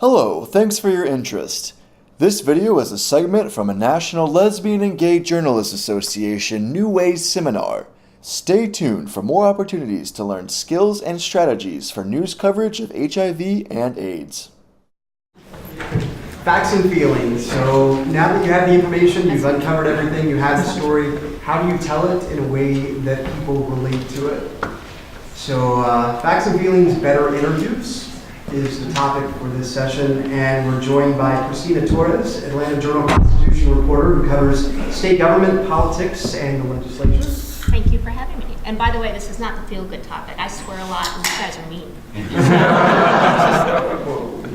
Hello, thanks for your interest. This video is a segment from a National Lesbian and Gay Journalists Association New Ways seminar. Stay tuned for more opportunities to learn skills and strategies for news coverage of HIV and AIDS. Facts and feelings. So now that you have the information, you've uncovered everything, you have the story, how do you tell it in a way that people relate to it? So facts and feelings, better interviews is the topic for this session, and we're joined by Christina Torres, Atlanta Journal-Constitution reporter who covers state government, politics, and the legislature. Thank you for having me. And by the way, this is not the feel-good topic. I swear a lot, and you guys are mean.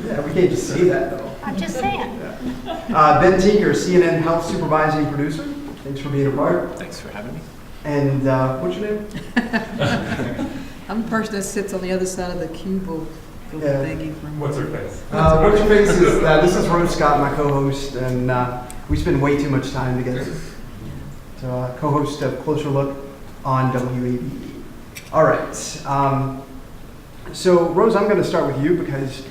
Yeah, we can't just say that, though. I'm just saying. Ben Tinker, CNN Health Supervising Producer. Thanks for being a part. Thanks for having me. And what's your name? I'm the person that sits on the other side of the cubicle. Thingy from What's her face? What's your face is, this is Rose Scott, my co-host, and we spend way too much time together. So co-host of Closer Look on WABE. All right. So Rose, I'm going to start with you because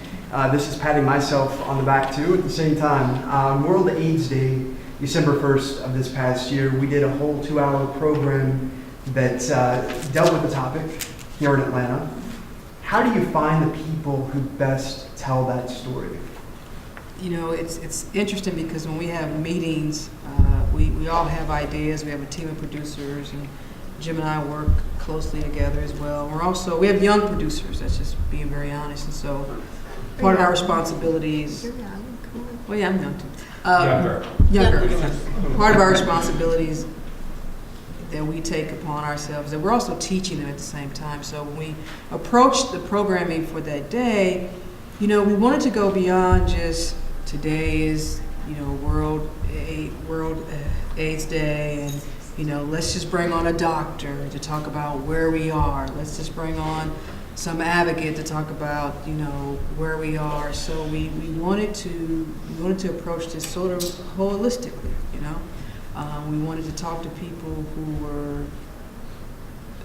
this is patting myself on the back too at the same time. World AIDS Day, December 1st of this past year, we did a whole 2-hour program that dealt with the topic here in Atlanta. How do you find the people who best tell that story? You know, it's interesting because when we have meetings, we all have ideas. We have a team of producers, and Jim and I work closely together as well. We have young producers, that's just being very honest. And so part of our responsibilities... You're young, come on. Well, yeah, I'm young too. Younger. Part of our responsibilities that we take upon ourselves, and we're also teaching them at the same time. So when we approached the programming for that day, you know, we wanted to go beyond just today is, you know, World AIDS Day, and, you know, let's just bring on a doctor to talk about where we are. Let's just bring on some advocate to talk about, you know, where we are. So we wanted to approach this sort of holistically, you know. We wanted to talk to people who were,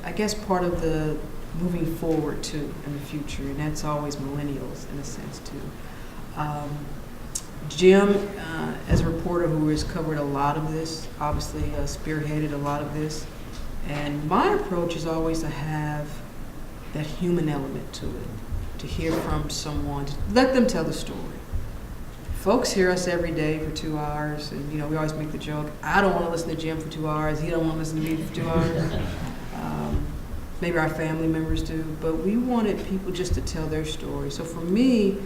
I guess, part of the moving forward too in the future, and that's always millennials in a sense too. Jim, as a reporter who has covered a lot of this, obviously spearheaded a lot of this, and my approach is always to have that human element to it, to hear from someone, to let them tell the story. Folks hear us every day for 2 hours, and, you know, we always make the joke, I don't want to listen to Jim for 2 hours, he don't want to listen to me for 2 hours. Maybe our family members do, but we wanted people just to tell their story. So for me,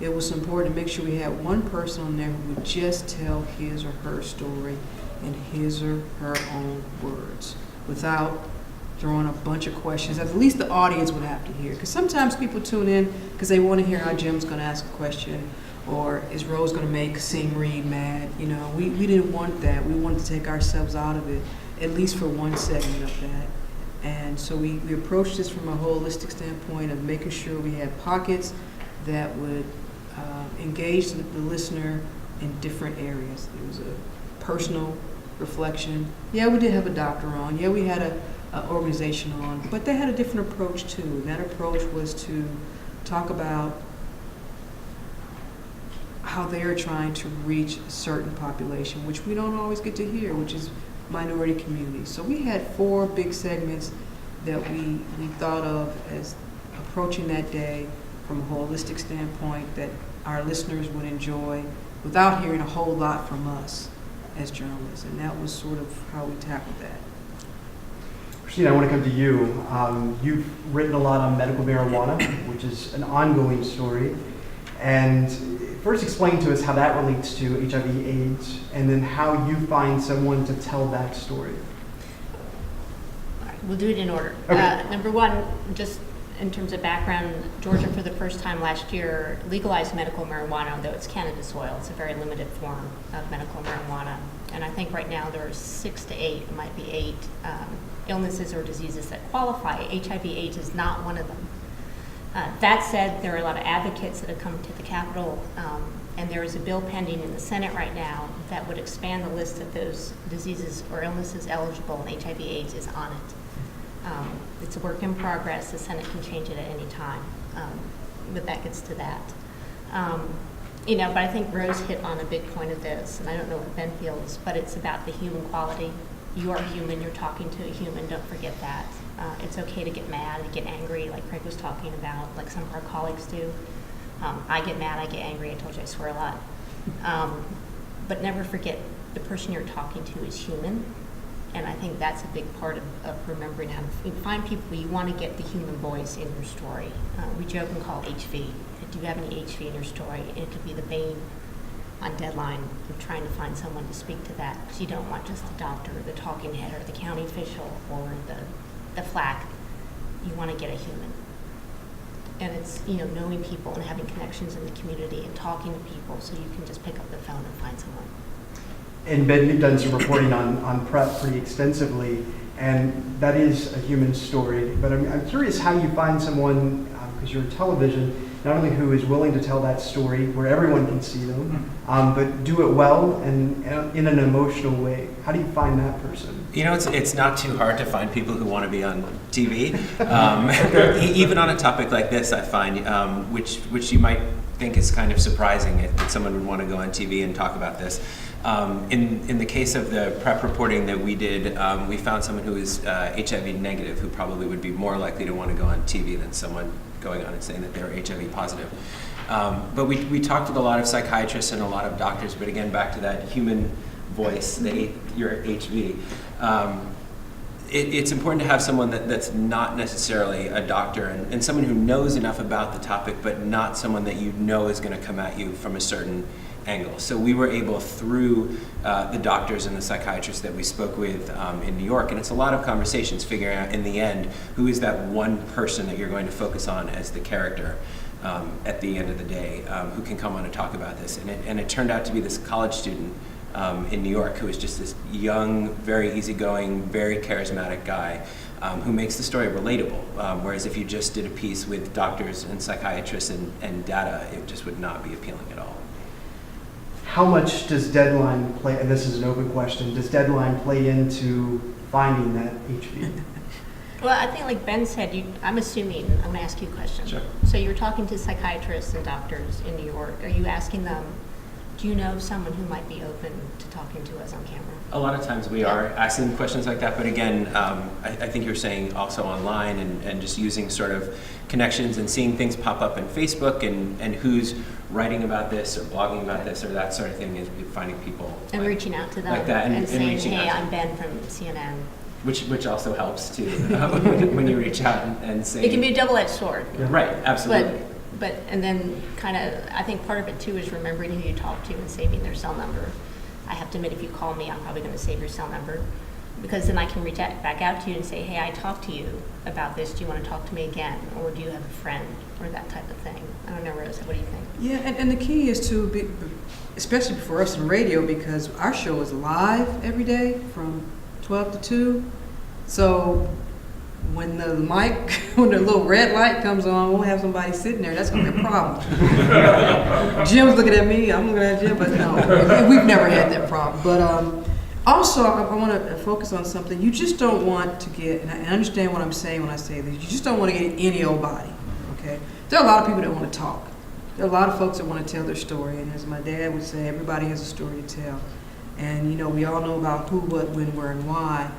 it was important to make sure we had one person on there who would just tell his or her story in his or her own words, without throwing a bunch of questions that at least the audience would have to hear. Because sometimes people tune in because they want to hear how Jim's going to ask a question, or is Rose going to make Sing Reed mad? You know, we didn't want that. We wanted to take ourselves out of it, at least for one segment of that. And so we approached this from a holistic standpoint of making sure we had pockets that would engage the listener in different areas. It was a personal reflection. Yeah, we did have a doctor on. Yeah, we had an organization on, but they had a different approach too. And that approach was to talk about how they are trying to reach a certain population, which we don't always get to hear, which is minority communities. So we had 4 big segments that we thought of as approaching that day from a holistic standpoint that our listeners would enjoy without hearing a whole lot from us as journalists. And that was sort of how we tackled that. Christina, I want to come to you. You've written a lot on medical marijuana, which is an ongoing story. And first explain to us how that relates to HIV/AIDS, and then how you find someone to tell that story. All right, we'll do it in order. Okay. Number one, just in terms of background, Georgia for the first time last year legalized medical marijuana, though it's cannabis oil. It's a very limited form of medical marijuana. And I think right now there are 6 to 8, it might be 8, illnesses or diseases that qualify. HIV/AIDS is not one of them. That said, there are a lot of advocates that have come to the Capitol, and there is a bill pending in the Senate right now that would expand the list of those diseases or illnesses eligible, and HIV/AIDS is on it. It's a work in progress. The Senate can change it at any time, but that gets to that. You know, but I think Rose hit on a big point of this, and I don't know what Ben feels, but it's about the human quality. You are human, you're talking to a human, don't forget that. It's okay to get mad, get angry, like Craig was talking about, like some of our colleagues do. I get mad, I get angry, I told you I swear a lot. But never forget the person you're talking to is human. And I think that's a big part of remembering how to find people. You want to get the human voice in your story. We joke and call HV. Do you have any HV in your story? And it could be the bane on deadline of trying to find someone to speak to that, because you don't want just the doctor or the talking head or the county official or the flack. You want to get a human. And it's, you know, knowing people and having connections in the community and talking to people so you can just pick up the phone and find someone. And Ben, you've done some reporting on PrEP pretty extensively, and that is a human story. But I'm curious how you find someone, because you're in television, not only who is willing to tell that story where everyone can see them, but do it well and in an emotional way. How do you find that person? You know, it's not too hard to find people who want to be on TV. Even on a topic like this, I find, which you might think is kind of surprising that someone would want to go on TV and talk about this. In the case of the PrEP reporting that we did, we found someone who is HIV negative, who probably would be more likely to want to go on TV than someone going on and saying that they're HIV positive. But we talked with a lot of psychiatrists and a lot of doctors, but again, back to that human voice, your HV. It's important to have someone that's not necessarily a doctor and someone who knows enough about the topic, but not someone that you know is going to come at you from a certain angle. So we were able, through the doctors and the psychiatrists that we spoke with in New York, and it's a lot of conversations figuring out in the end who is that one person that you're going to focus on as the character at the end of the day, who can come on and talk about this. And it turned out to be this college student in New York who is just this young, very easygoing, very charismatic guy who makes the story relatable. Whereas if you just did a piece with doctors and psychiatrists and data, it just would not be appealing at all. How much does deadline play, and this is an open question, does deadline play into finding that HV? Well, I think like Ben said, I'm assuming, I'm going to ask you a question. Sure. So you're talking to psychiatrists and doctors in New York. Are you asking them, do you know someone who might be open to talking to us on camera? A lot of times we are asking questions like that, but again, I think you're saying also online and just using sort of connections and seeing things pop up in Facebook and who's writing about this or blogging about this or that sort of thing, is finding people. And like, reaching out to them like that, and saying, reaching hey, out. I'm Ben from CNN. Which also helps too, when you reach out and say. It can be a double-edged sword. Right, absolutely. But and then kind of, I think part of it too is remembering who you talk to and saving their cell number. I have to admit, if you call me, I'm probably going to save your cell number, because then I can reach back out to you and say, hey, I talked to you about this. Do you want to talk to me again? Or do you have a friend? Or that type of thing. I don't know, Rose, what do you think? Yeah, and the key is to be, especially for us in radio, because our show is live every day from 12 to 2. So when the mic, when the little red light comes on, we'll have somebody sitting there. That's going to be a problem. Jim's looking at me, I'm looking at Jim, but no, we've never had that problem. But also, I want to focus on something. You just don't want to get, and I understand what I'm saying when I say this, you just don't want to get any old body, okay? There are a lot of people that want to talk. There are a lot of folks that want to tell their story, and as my dad would say, everybody has a story to tell. And, you know, we all know about who, what, when, where, and why.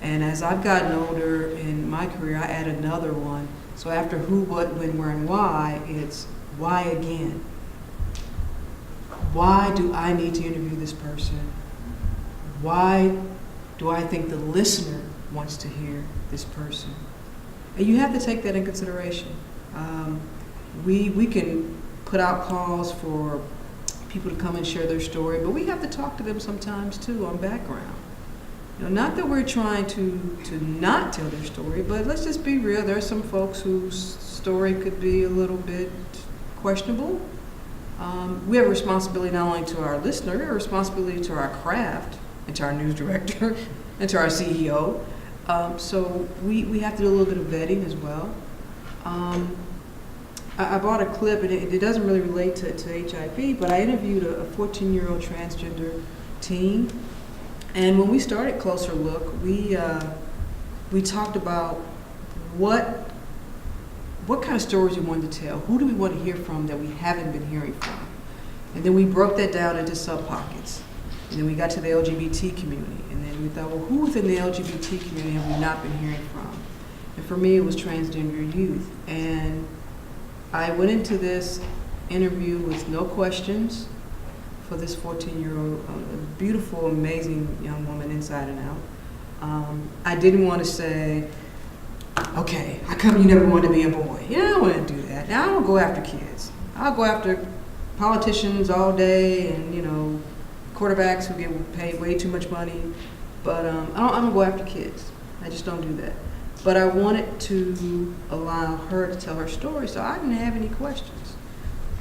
And as I've gotten older in my career, I add another one. So after who, what, when, where, and why, it's why again? Why do I need to interview this person? Why do I think the listener wants to hear this person? And you have to take that in consideration. We can put out calls for people to come and share their story, but we have to talk to them sometimes too on background. You know, not that we're trying to not tell their story, but let's just be real. There are some folks whose story could be a little bit questionable. We have a responsibility not only to our listener, we have a responsibility to our craft and to our news director and to our CEO. So we have to do a little bit of vetting as well. I bought a clip, and it doesn't really relate to HIV, but I interviewed a 14-year-old transgender teen. And when we started Closer Look, we talked about what kind of stories we wanted to tell. Who do we want to hear from that we haven't been hearing from? And then we broke that down into sub-pockets. And then we got to the LGBT community. And then we thought, well, who within the LGBT community have we not been hearing from? And for me, it was transgender youth. And I went into this interview with no questions for this 14-year-old, beautiful, amazing young woman inside and out. I didn't want to say, okay, how come you never wanted to be a boy? Yeah, I don't want to do that. Now I don't go after kids. I'll go after politicians all day and, quarterbacks who get paid way too much money. But I don't go after kids. I just don't do that. But I wanted to allow her to tell her story, so I didn't have any questions.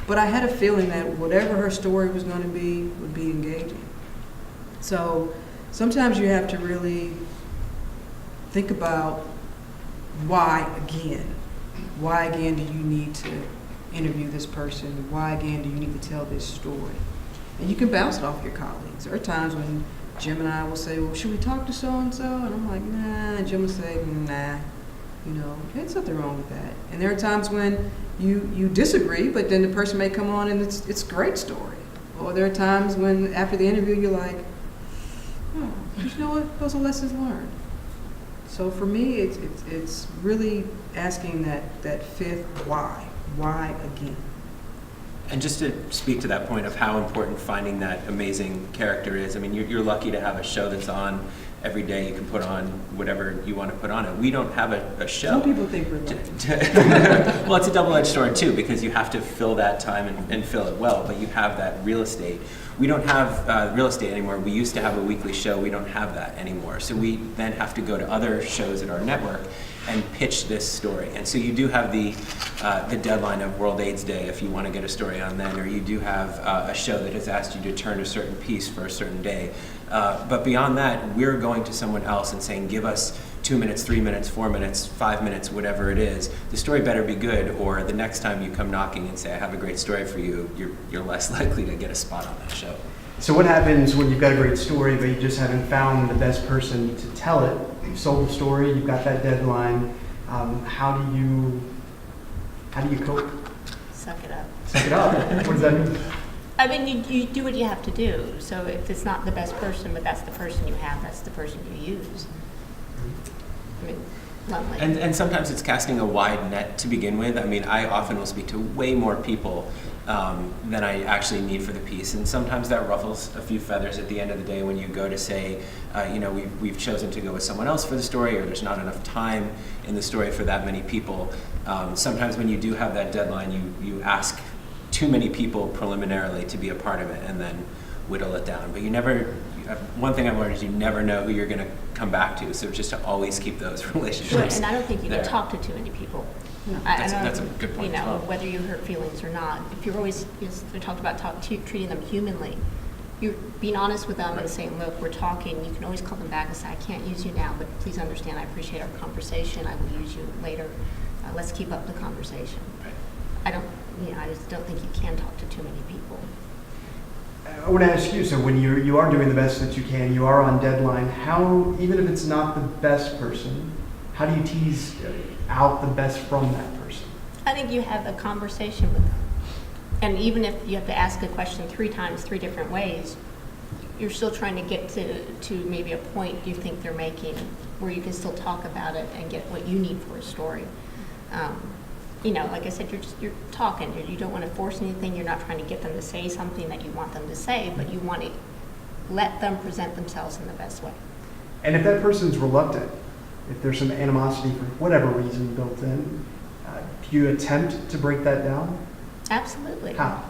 But I had a feeling that whatever her story was going to be would be engaging. So sometimes you have to really think about why again. Why again do you need to interview this person? Why again do you need to tell this story? And you can bounce it off your colleagues. There are times when Jim and I will say, well, should we talk to so-and-so? And I'm like, nah. And Jim will say, nah. There's nothing wrong with that. And there are times when you disagree, but then the person may come on and it's a great story. Or there are times when after the interview you're like, oh, you know what? Those are lessons learned. So for me, it's really asking that fifth why. Why again? And just to speak to that point of how important finding that amazing character is, I mean, you're lucky to have a show that's on every day. You can put on whatever you want to put on it. We don't have a show. Some people think we're lucky. Well, it's a double-edged sword too, because you have to fill that time and fill it well, but you have that real estate. We don't have real estate anymore. We used to have a weekly show. We don't have that anymore. So we then have to go to other shows at our network and pitch this story. And so you do have the deadline of World AIDS Day if you want to get a story on then, or you do have a show that has asked you to turn a certain piece for a certain day. But beyond that, we're going to someone else and saying, give us 2 minutes, 3 minutes, 4 minutes, 5 minutes, whatever it is. The story better be good, or the next time you come knocking and say, I have a great story for you, you're less likely to get a spot on that show. So what happens when you've got a great story, but you just haven't found the best person to tell it? You've sold the story, you've got that deadline. How do you cope? Suck it up. Suck it up. What does that mean? I mean, you do what you have to do. So if it's not the best person, but that's the person you have, that's the person you use. I mean, bluntly. And sometimes it's casting a wide net to begin with. I mean, I often will speak to way more people than I actually need for the piece. And sometimes that ruffles a few feathers at the end of the day when you go to say, we've chosen to go with someone else for the story, or there's not enough time in the story for that many people. Sometimes when you do have that deadline, you ask too many people preliminarily to be a part of it and then whittle it down. But one thing I've learned is you never know who you're going to come back to, so just to always keep those relationships. Sure, and I don't think you there. can talk to too many people. No. That's a good point as well. Whether you hurt feelings or not. If you're always, we talked about treating them humanly, you're being honest with them and saying, look, we're talking. You can always call them back and say, I can't use you now, but please understand, I appreciate our conversation. I will use you later. Let's keep up the conversation. Right. I just don't think you can talk to too many people. I want to ask you, so when you are doing the best that you can, you are on deadline, how, even if it's not the best person, how do you tease out the best from that person? I think you have a conversation with them. And even if you have to ask a question 3 times, 3 different ways, you're still trying to get to maybe a point you think they're making where you can still talk about it and get what you need for a story. Like I said, you're talking. You don't want to force anything. You're not trying to get them to say something that you want them to say, but you want to let them present themselves in the best way. And if that person's reluctant, if there's some animosity for whatever reason built in, do you attempt to break that down? Absolutely. How?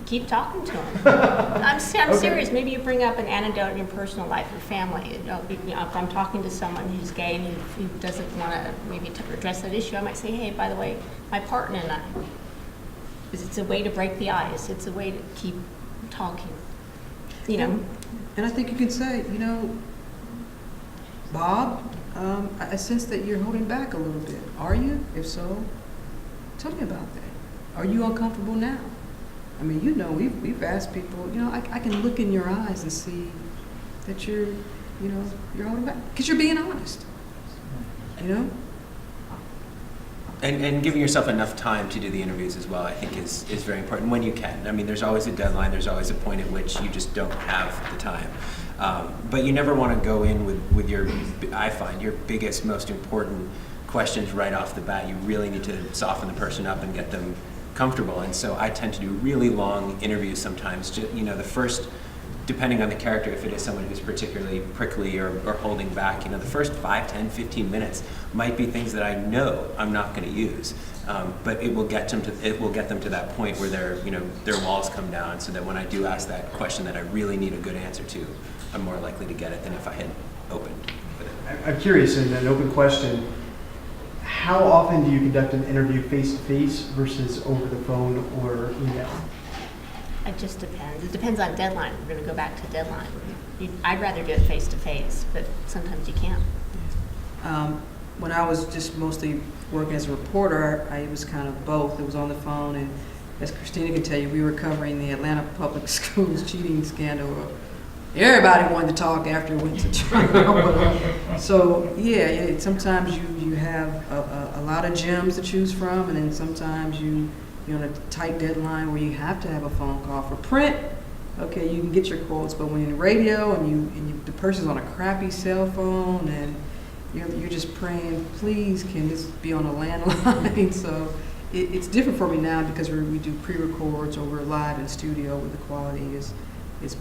Keep talking to them. I'm serious. Maybe you bring up an anecdote in your personal life or family. If I'm talking to someone who's gay and who doesn't want to maybe address that issue, I might say, hey, by the way, my partner and I. It's a way to break the ice. It's a way to keep talking. And I think you can say, Bob, I sense that you're holding back a little bit. Are you? If so, tell me about that. Are you uncomfortable now? I mean, we've asked people, I can look in your eyes and see that you're holding back. Because you're being honest, And giving yourself enough time to do the interviews as well, I think is very important when you can. I mean, there's always a deadline, there's always a point at which you just don't have the time. But you never want to go in with your, I find, your biggest, most important questions right off the bat. You really need to soften the person up and get them comfortable. And so I tend to do really long interviews sometimes. You know, the first, depending on the character, if it is someone who's particularly prickly or holding back, you know, the first 5, 10, 15 minutes might be things that I know I'm not going to use, but it will get them to that point where their walls come down, so that when I do ask that question that I really need a good answer to, I'm more likely to get it than if I had opened with it. I'm curious, and an open question, how often do you conduct an interview face-to-face versus over the phone or email? It just depends. It depends on deadline. We're going to go back to deadline. I'd rather do it face-to-face, but sometimes you can't. When I was just mostly working as a reporter, it was kind of both. It was on the phone, and as Christina can tell you, we were covering the Atlanta Public Schools cheating scandal. Everybody wanted to talk after it went to trial. So yeah, sometimes you have a lot of gems to choose from, and then sometimes you're on a tight deadline where you have to have a phone call. For print, okay, you can get your quotes, but when you're in radio and the person's on a crappy cell phone and you're just praying, please, can this be on a landline? So it's different for me now because we do pre-records or we're live in studio where the quality is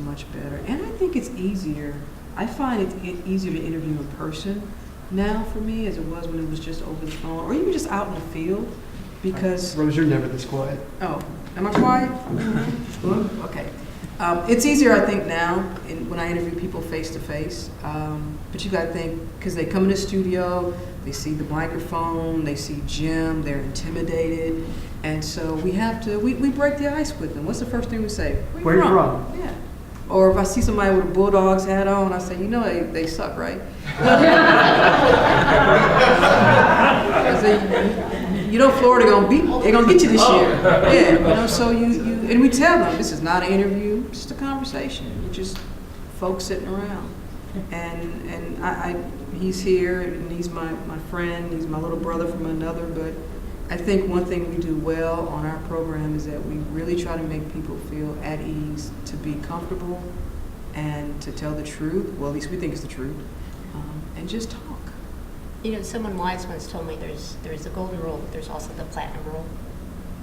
much better. And I think it's easier. I find it easier to interview in person now for me as it was when it was just over the phone or even just out in the field. Because Rose, you're never this quiet. Oh, am I quiet? Okay. It's easier, I think, now when I interview people face to face. But you got to think, because they come in the studio, they see the microphone, they see Jim, they're intimidated, and so we have to we break the ice with them. What's the first thing we say? Where you from? Yeah. Or if I see somebody with a Bulldogs hat on, I say, you know, they suck, right? I say, you know, Florida they're gonna get you this year. Yeah, you know, so and we tell them this is not an interview, it's just a conversation. We're just folks sitting around. And he's here, and he's my friend, he's my little brother from another, but I think one thing we do well on our program is that we really try to make people feel at ease, to be comfortable, and to tell the truth. Well, at least we think it's the truth, and just talk. You know, someone wise once told me there's a golden rule, but there's also the platinum rule.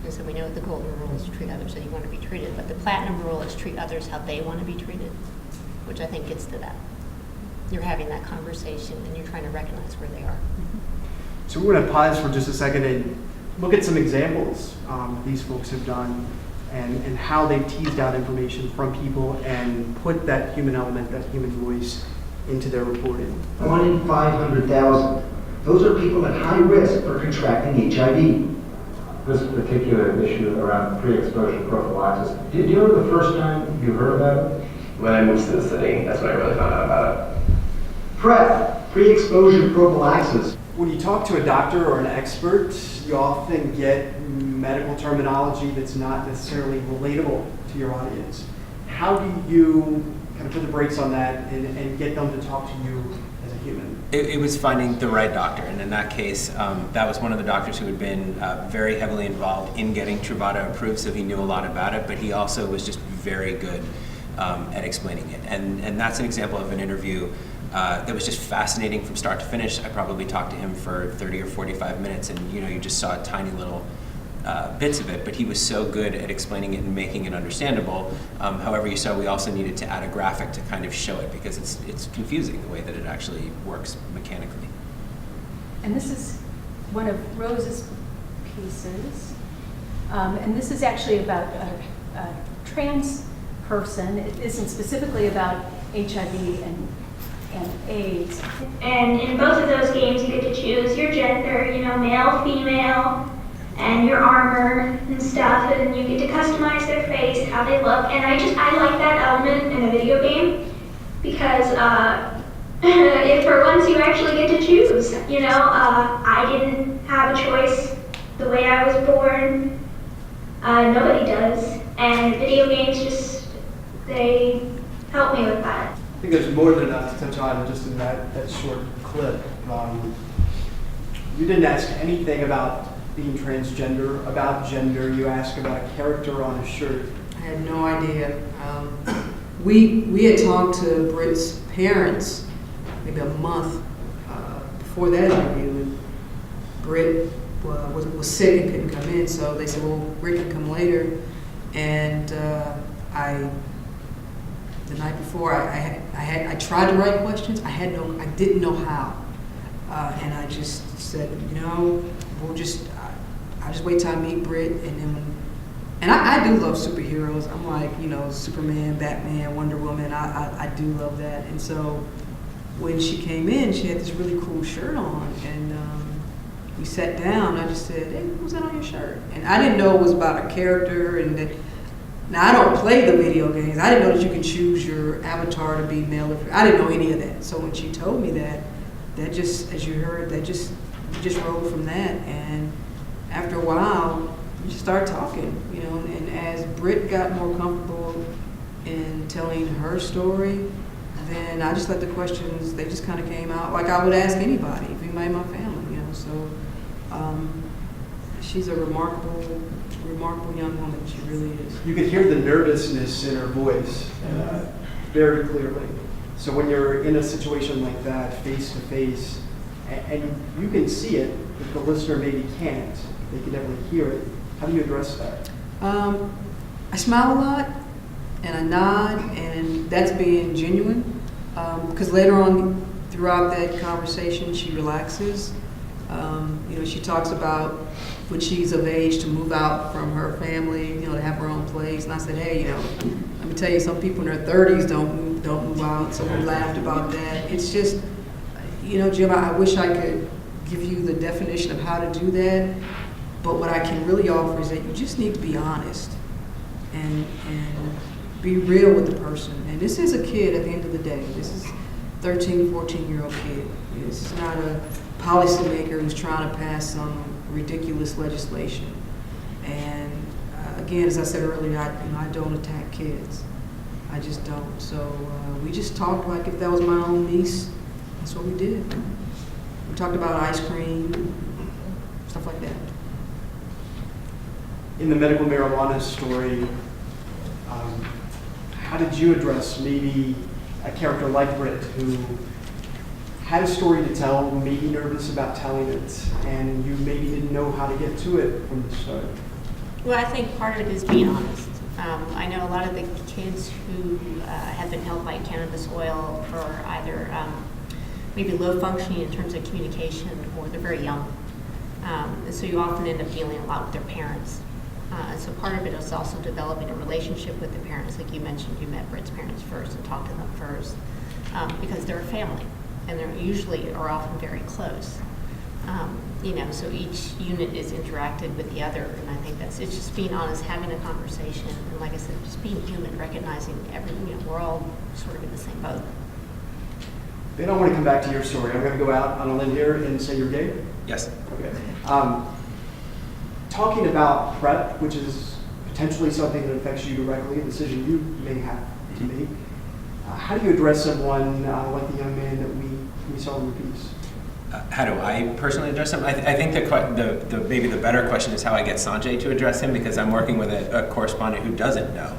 And so we know the golden rule is to treat others how you want to be treated, but the platinum rule is treat others how they want to be treated, which I think gets to that. You're having that conversation, and you're trying to recognize where they are. So we're going to pause for just a second and look at some examples these folks have done and how they've teased out information from people and put that human element, that human voice into their reporting. 1 in 500,000. Those are people at high risk for contracting HIV. This particular issue around pre-exposure prophylaxis, do you remember the first time you heard about it? When I moved to the city, that's when I really found out about it. PrEP, pre-exposure prophylaxis. When you talk to a doctor or an expert, you often get medical terminology that's not necessarily relatable to your audience. How do you kind of put the brakes on that and get them to talk to you as a human? It was finding the right doctor, and in that case, that was one of the doctors who had been very heavily involved in getting Truvada approved, so he knew a lot about it, but he also was just very good at explaining it. And that's an example of an interview that was just fascinating from start to finish. I probably talked to him for 30 or 45 minutes, and you just saw tiny little bits of it, but he was so good at explaining it and making it understandable. However, you saw we also needed to add a graphic to kind of show it, because it's confusing the way that it actually works mechanically. And this is one of Rose's pieces, and this is actually about a trans person. It isn't specifically about HIV and AIDS. And in both of those games, you get to choose your gender, male, female, and your armor and stuff, and you get to customize their face, how they look. And I like that element in a video game because for once you actually get to choose. I didn't have a choice the way I was born. Nobody does, and video games they help me with that. I think there's more than enough to touch on just in that short clip. You didn't ask anything about being transgender, about gender. You ask about a character on a shirt. I had no idea. We had talked to Britt's parents maybe a month before that interview, and Britt was sick and couldn't come in, so they said, well, Rick can come later. And the night before, I tried to write questions. I didn't know how, and I just said, I'll just wait till I meet Britt, and then. And I do love superheroes. I'm like, Superman, Batman, Wonder Woman. I do love that. And so when she came in, she had this really cool shirt on, and we sat down. I just said, hey, who's that on your shirt? And I didn't know it was about a character. And that, now, I don't play the video games. I didn't know that you could choose your avatar to be male or female. I didn't know any of that. So when she told me that just, as you heard, we just rolled from that. And after a while, we just started talking, and as Britt got more comfortable in telling her story, then I just let the questions, they just kind of came out like I would ask anybody, if anybody in my family, so she's a remarkable young woman, she really is. You could hear the nervousness in her voice very clearly. So when you're in a situation like that, face to face, and you can see it, but the listener maybe can't, they can definitely hear it. How do you address that? I smile a lot, and I nod, and that's being genuine. Because later on, throughout that conversation, she relaxes. She talks about when she's of age to move out from her family, to have her own place. And I said, hey, let me tell you, some people in their 30s don't move out. So we laughed about that. It's just, Jim, I wish I could give you the definition of how to do that. But what I can really offer is that you just need to be honest and be real with the person. And this is a kid at the end of the day. This is a 13, 14-year-old kid. This is not a policymaker who's trying to pass some ridiculous legislation. And again, as I said earlier, I don't attack kids. I just don't. So we just talked like if that was my own niece. That's what we did. We talked about ice cream, stuff like that. In the medical marijuana story, how did you address maybe a character like Britt who had a story to tell, maybe nervous about telling it, and you maybe didn't know how to get to it from the start? Well, I think part of it is being honest. I know a lot of the kids who have been helped by cannabis oil are either maybe low functioning in terms of communication, or they're very young. And so you often end up dealing a lot with their parents. And so part of it is also developing a relationship with the parents. Like you mentioned, you met Britt's parents first and talked to them first, because they're a family, and they're usually or often very close. So each unit is interacted with the other, and I think it's just being honest, having a conversation, and like I said, just being human, recognizing we're all sort of in the same boat. Then I want to come back to your story. I'm going to go out on a limb here and say you're gay. Yes. Okay. Talking about PrEP, which is potentially something that affects you directly, a decision you may have to make. How do you address someone like the young man that we saw in the piece? How do I personally address him? I think maybe the better question is how I get Sanjay to address him, because I'm working with a correspondent who doesn't know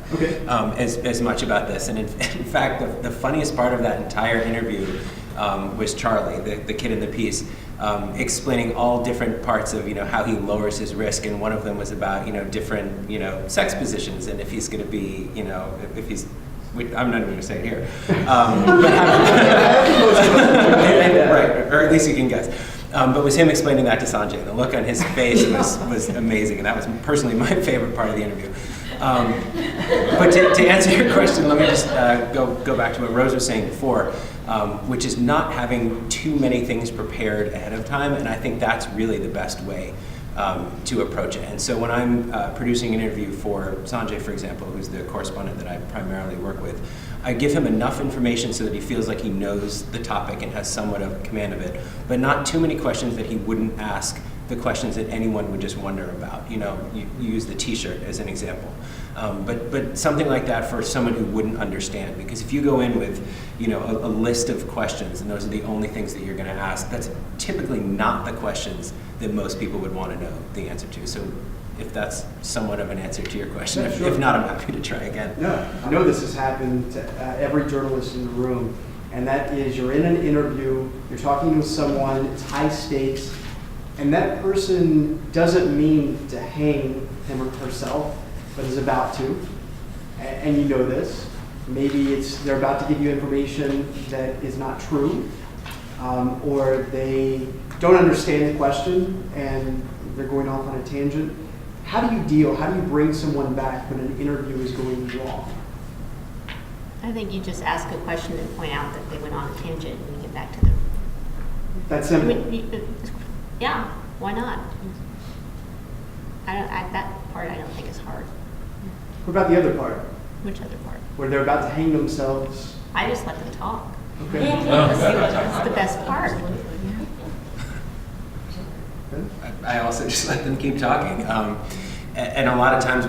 as much about this. And in fact, the funniest part of that entire interview was Charlie, the kid in the piece, explaining all different parts of how he lowers his risk, and one of them was about different sex positions, and if he's going to be if he's I'm not even going to say it here, right, or at least you can guess. But it was him explaining that to Sanjay. The look on his face was amazing, and that was personally my favorite part of the interview. But to answer your question, let me just go back to what Rose was saying before, which is not having too many things prepared ahead of time, and I think that's really the best way to approach it. And so when I'm producing an interview for Sanjay, for example, who's the correspondent that I primarily work with, I give him enough information so that he feels like he knows the topic and has somewhat of command of it, but not too many questions that he wouldn't ask the questions that anyone would just wonder about. You use the t-shirt as an example. But something like that for someone who wouldn't understand, because if you go in with, a list of questions and those are the only things that you're going to ask, that's typically not the questions that most people would want to know the answer to. So if that's somewhat of an answer to your question, Yeah, sure. if not, I'm happy to try again. No, I know this has happened to every journalist in the room, and that is you're in an interview, you're talking to someone, it's high stakes, and that person doesn't mean to hang him or herself, but is about to, and you know this. Maybe they're about to give you information that is not true, or they don't understand the question and they're going off on a tangent. How do you bring someone back when an interview is going wrong? I think you just ask a question and point out that they went on a tangent and you get back to them. That's simple. Yeah, why not? That part I don't think is hard. What about the other part? Which other part? Where they're about to hang themselves? I just let them talk. Okay. That's the best part. I also just let them keep talking. And a lot of times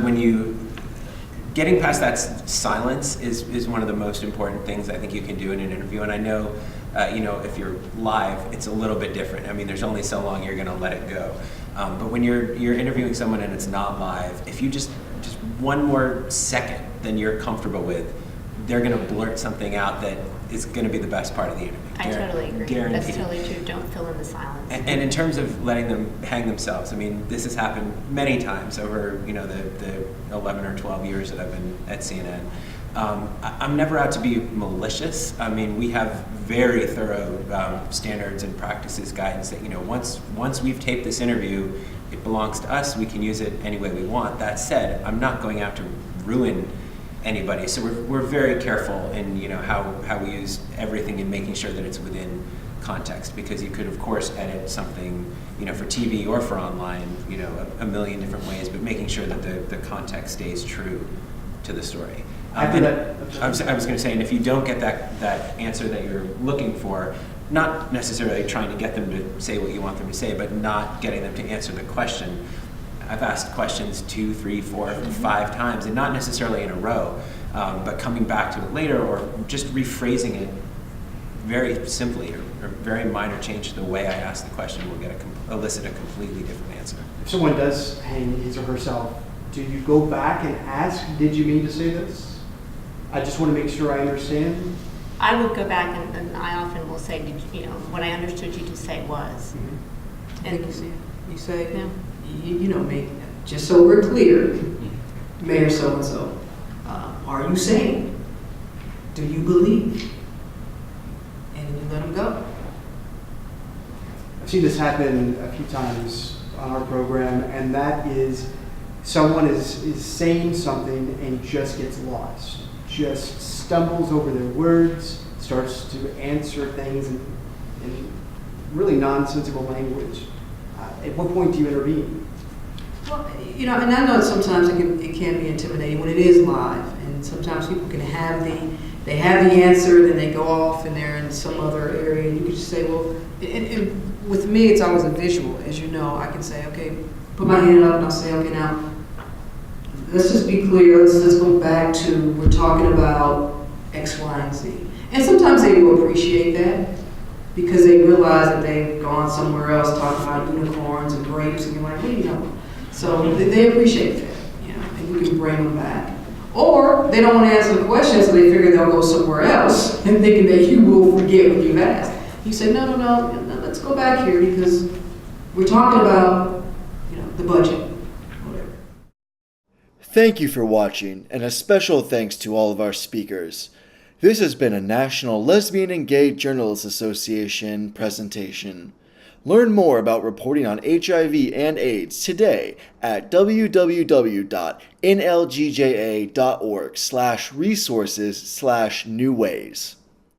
getting past that silence is one of the most important things I think you can do in an interview. And I know, if you're live, it's a little bit different. I mean, there's only so long you're going to let it go. But when you're interviewing someone and it's not live, if you just one more second than you're comfortable with, they're going to blurt something out that is going to be the best part of the interview. I totally agree. Guaranteed. That's totally true. Don't fill in the silence. And in terms of letting them hang themselves, I mean, this has happened many times over, the 11 or 12 years that I've been at CNN. I'm never out to be malicious. I mean, we have very thorough standards and practices guidance that, once we've taped this interview, it belongs to us. We can use it any way we want. That said, I'm not going out to ruin anybody. So we're very careful in how we use everything and making sure that it's within context, because you could of course edit something for TV or for online a million different ways, but making sure that the context stays true to the story. I was going to say, and if you don't get that answer that you're looking for, not necessarily trying to get them to say what you want them to say, but not getting them to answer the question. I've asked questions 2, 3, 4, 5 times, and not necessarily in a row, but coming back to it later, or just rephrasing it very simply, or very minor change to the way I ask the question will elicit a completely different answer. If someone does hang his or herself, do you go back and ask, did you mean to say this? I just want to make sure I understand. I would go back and I often will say, what I understood you to say was. Mm-hmm. And you say, yeah. Just so we're clear, Mayor so-and-so, are you saying, do you believe? And you let them go. I've seen this happen a few times on our program, and that is someone is saying something and just gets lost, just stumbles over their words, starts to answer things in really nonsensical language. At what point do you intervene? Well, and I know that sometimes it can be intimidating when it is live, and sometimes people can have the answer, then they go off and they're in some other area, and you can just say, well, and with me, it's always a visual, as you know. I can say, okay, put my hand up, and I'll say, okay, now, let's just be clear, let's go back to, we're talking about X, Y, and Z. And sometimes they will appreciate that, because they realize that they've gone somewhere else talking about unicorns and grapes, and you're like, hey, So they appreciate that, and you can bring them back. Or they don't want to answer the question, so they figure they'll go somewhere else, and thinking that you will forget what you've asked. You say, no, let's go back here, because we're talking about, the budget, whatever. Thank you for watching, and a special thanks to all of our speakers. This has been a National Lesbian and Gay Journalists Association presentation. Learn more about reporting on HIV and AIDS today at www.nlgja.org/resources/newways.